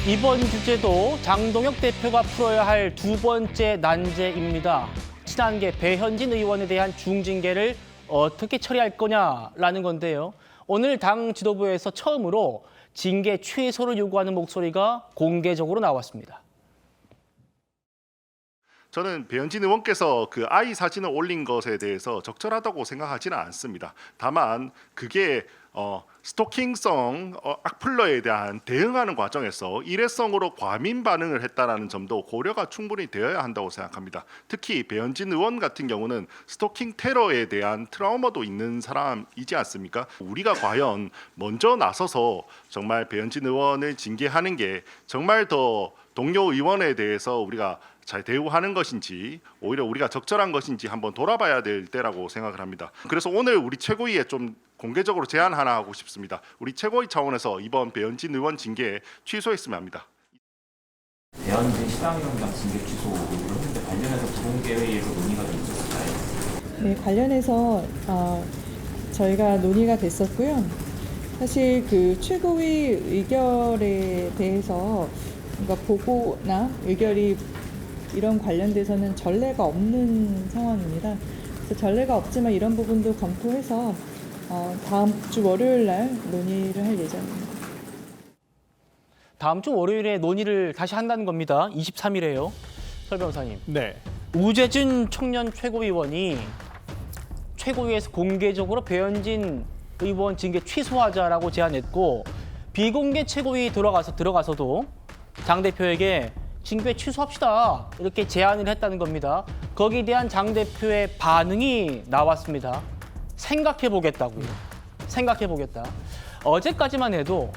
이번 주제도 장동혁 대표가 풀어야 할 두 번째 난제입니다. 친한계 배현진 의원에 대한 중징계를 어떻게 처리할 거냐라는 건데요. 오늘 당 지도부에서 처음으로 징계 최소를 요구하는 목소리가 공개적으로 나왔습니다. 저는 배현진 의원께서 그 아이 사진을 올린 것에 대해서 적절하다고 생각하지는 않습니다. 다만 그게 스토킹성 악플러에 대한 대응하는 과정에서 일회성으로 과민 반응을 했다라는 점도 고려가 충분히 되어야 한다고 생각합니다. 특히 배현진 의원 같은 경우는 스토킹 테러에 대한 트라우마도 있는 사람이지 않습니까? 우리가 과연 먼저 나서서 정말 배현진 의원을 징계하는 게 정말 더 동료 의원에 대해서 우리가 잘 대우하는 것인지 오히려 우리가 적절한 것인지 한번 돌아봐야 될 때라고 생각을 합니다. 그래서 오늘 우리 최고위에 좀 공개적으로 제안 하나 하고 싶습니다. 우리 최고위 차원에서 이번 배현진 의원 징계 취소했으면 합니다. 배현진 시당위원장 징계 취소 요구를 했는데 관련해서 부공개회의에서 논의가 좀 있었을까요? 네, 관련해서 저희가 논의가 됐었고요. 사실 그 최고위 의결에 대해서 그러니까 보고나 의결이 이런 관련돼서는 전례가 없는 상황입니다. 그래서 전례가 없지만 이런 부분도 검토해서 다음 주 월요일 날 논의를 할 예정입니다. 다음 주 월요일에 논의를 다시 한다는 겁니다. 23일에요. 설 변호사님. 네. 우재준 청년 최고위원이 최고위에서 공개적으로 배현진 의원 징계 취소하자라고 제안했고 비공개 최고위 들어가서도 당 대표에게 징계 취소합시다 이렇게 제안을 했다는 겁니다. 거기에 대한 장 대표의 반응이 나왔습니다. 생각해보겠다고요. 생각해보겠다. 어제까지만 해도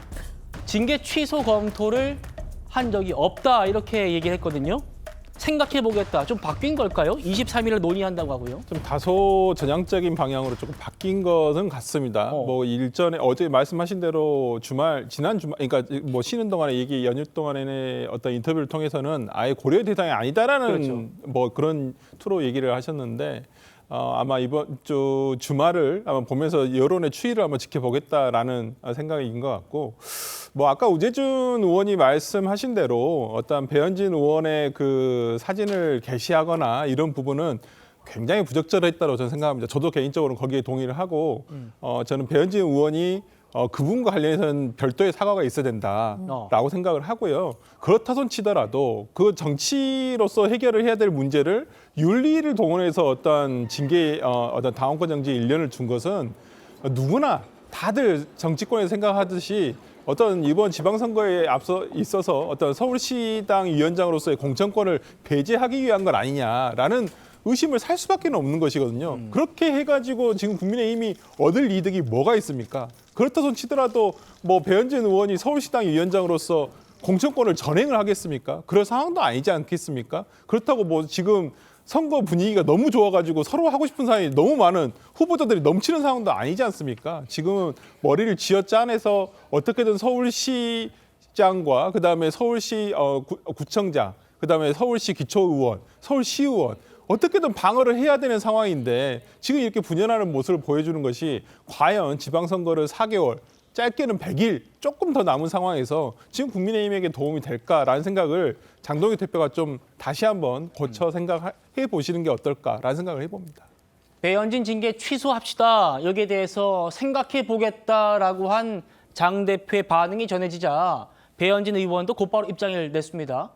징계 취소 검토를 한 적이 없다 이렇게 얘기를 했거든요. 생각해보겠다. 좀 바뀐 걸까요? 23일을 논의한다고 하고요. 좀 다소 전향적인 방향으로 조금 바뀐 것은 같습니다. 뭐 일전에 어제 말씀하신 대로 지난 주말, 그러니까 뭐 쉬는 동안에 연휴 동안에 어떤 인터뷰를 통해서는 아예 고려 대상이 아니다라는 그렇죠. 뭐 그런 투로 얘기를 하셨는데 아마 이번 주 주말을 아마 보면서 여론의 추이를 한번 지켜보겠다라는 생각인 것 같고, 뭐 아까 우재준 의원이 말씀하신 대로 어떤 배현진 의원의 그 사진을 게시하거나 이런 부분은 굉장히 부적절했다고 저는 생각합니다. 저도 개인적으로 거기에 동의를 하고 저는 배현진 의원이 그분과 관련해서는 별도의 사과가 있어야 된다라고 생각을 하고요. 그렇다 손 치더라도 그 정치로서 해결을 해야 될 문제를 윤리를 동원해서 어떤 징계, 어떤 당원권 정지 1년을 준 것은 누구나 다들 정치권에서 생각하듯이 어떤 이번 지방선거에 앞서 있어서 어떤 서울시당 위원장으로서의 공천권을 배제하기 위한 건 아니냐라는 의심을 살 수밖에 없는 것이거든요. 그렇게 해가지고 지금 국민의힘이 얻을 이득이 뭐가 있습니까? 그렇다 손 치더라도 뭐 배현진 의원이 서울시당 위원장으로서 공천권을 전행을 하겠습니까? 그럴 상황도 아니지 않겠습니까? 그렇다고 뭐 지금 선거 분위기가 너무 좋아가지고 서로 하고 싶은 사람이 너무 많은 후보자들이 넘치는 상황도 아니지 않습니까? 지금은 머리를 쥐어짜내서 어떻게든 서울시장과 그다음에 서울시 구청장, 그다음에 서울시 기초의원, 서울시의원 어떻게든 방어를 해야 되는 상황인데 지금 이렇게 분열하는 모습을 보여주는 것이 과연 지방선거를 4개월, 짧게는 100일 조금 더 남은 상황에서 지금 국민의힘에게 도움이 될까라는 생각을 장동혁 대표가 좀 다시 한번 고쳐 생각해 보시는 게 어떨까라는 생각을 해봅니다. 배현진 징계 취소합시다. 여기에 대해서 생각해보겠다라고 한 장 대표의 반응이 전해지자 배현진 의원도 곧바로 입장을 냈습니다.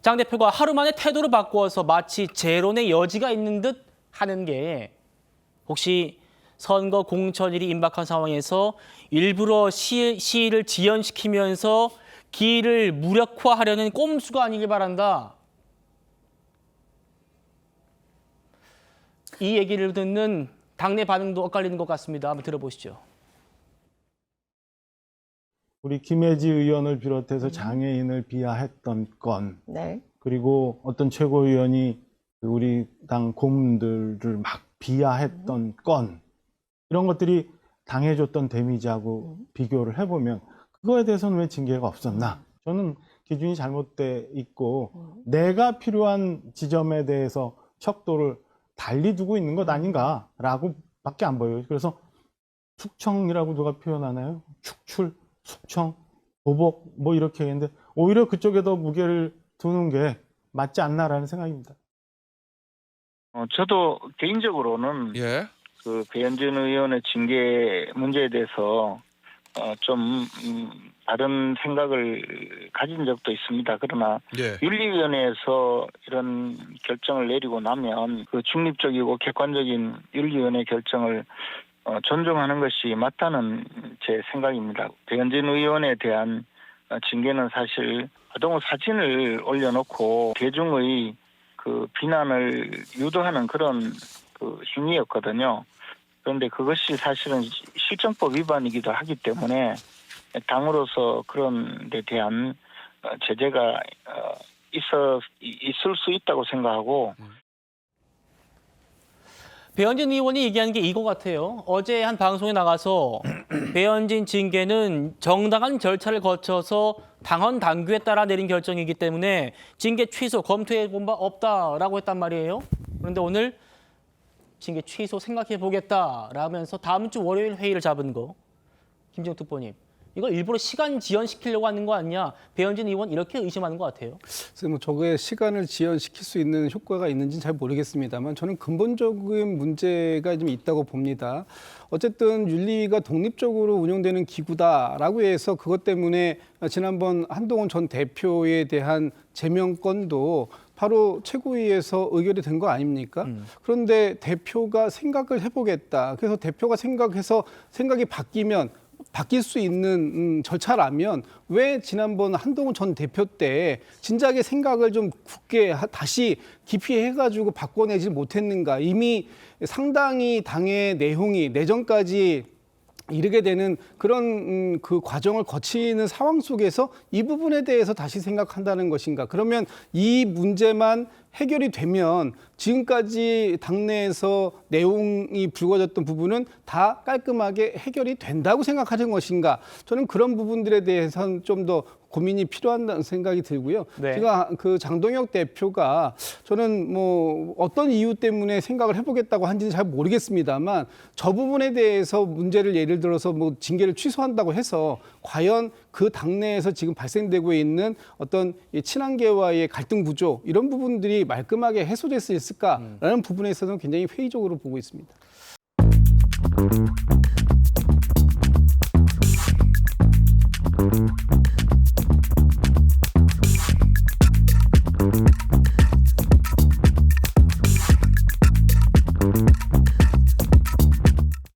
장 대표가 하루 만에 태도를 바꾸어서 마치 재론의 여지가 있는 듯 하는 게 혹시 선거 공천일이 임박한 상황에서 일부러 시위를 지연시키면서 기일을 무력화하려는 꼼수가 아니길 바란다. 이 얘기를 듣는 당내 반응도 엇갈리는 것 같습니다. 한번 들어보시죠. 우리 김혜지 의원을 비롯해서 장애인을 비하했던 건, 네. 그리고 어떤 최고위원이 우리 당 고문들을 막 비하했던 건, 이런 것들이 당해줬던 데미지하고 비교를 해보면 그거에 대해서는 왜 징계가 없었나? 저는 기준이 잘못돼 있고 내가 필요한 지점에 대해서 척도를 달리 두고 있는 것 아닌가라고 밖에 안 보여요. 그래서 숙청이라고 누가 표현하나요? 축출, 숙청, 보복 뭐 이렇게 했는데 오히려 그쪽에 더 무게를 두는 게 맞지 않나라는 생각입니다. 저도 개인적으로는 예. 그 배현진 의원의 징계 문제에 대해서 좀 다른 생각을 가진 적도 있습니다. 그러나 예. 윤리위원회에서 이런 결정을 내리고 나면 그 중립적이고 객관적인 윤리위원회 결정을 존중하는 것이 맞다는 제 생각입니다. 배현진 의원에 대한 징계는 사실 아동의 사진을 올려놓고 대중의 그 비난을 유도하는 그런 그 행위였거든요. 그런데 그것이 사실은 실정법 위반이기도 하기 때문에 당으로서 그런 데 대한 제재가 있을 수 있다고 생각하고 배현진 의원이 얘기하는 게 이거 같아요. 어제 한 방송에 나가서 배현진 징계는 정당한 절차를 거쳐서 당헌 당규에 따라 내린 결정이기 때문에 징계 취소 검토해 본 바 없다라고 했단 말이에요. 그런데 오늘 징계 취소 생각해 보겠다라면서 다음 주 월요일 회의를 잡은 거. 김정욱 특보님. 이거 일부러 시간 지연시키려고 하는 거 아니냐. 배현진 의원 이렇게 의심하는 것 같아요. 그래서 뭐 저게 시간을 지연시킬 수 있는 효과가 있는지는 잘 모르겠습니다만 저는 근본적인 문제가 좀 있다고 봅니다. 어쨌든 윤리위가 독립적으로 운영되는 기구다라고 해서 그것 때문에 지난번 한동훈 전 대표에 대한 제명권도 바로 최고위에서 의결이 된 거 아닙니까? 그런데 대표가 생각을 해보겠다. 그래서 대표가 생각이 바뀔 수 있는 절차라면 왜 지난번 한동훈 전 대표 때 진작에 생각을 좀 굳게 다시 깊이 해가지고 바꿔내지 못했는가. 이미 상당히 당의 내용이 내정까지 이르게 되는 그런 그 과정을 거치는 상황 속에서 이 부분에 대해서 다시 생각한다는 것인가. 그러면 이 문제만 해결이 되면 지금까지 당내에서 내용이 불거졌던 부분은 다 깔끔하게 해결이 된다고 생각하는 것인가. 저는 그런 부분들에 대해서는 좀 더 고민이 필요하다는 생각이 들고요. 네. 제가 그 장동혁 대표가 저는 뭐 어떤 이유 때문에 생각을 해보겠다고 한지는 잘 모르겠습니다만 저 부분에 대해서 문제를 예를 들어서 뭐 징계를 취소한다고 해서 과연 그 당내에서 지금 발생되고 있는 어떤 이 친한계와의 갈등 구조 이런 부분들이 말끔하게 해소될 수 있을까라는 부분에서는 굉장히 회의적으로 보고 있습니다.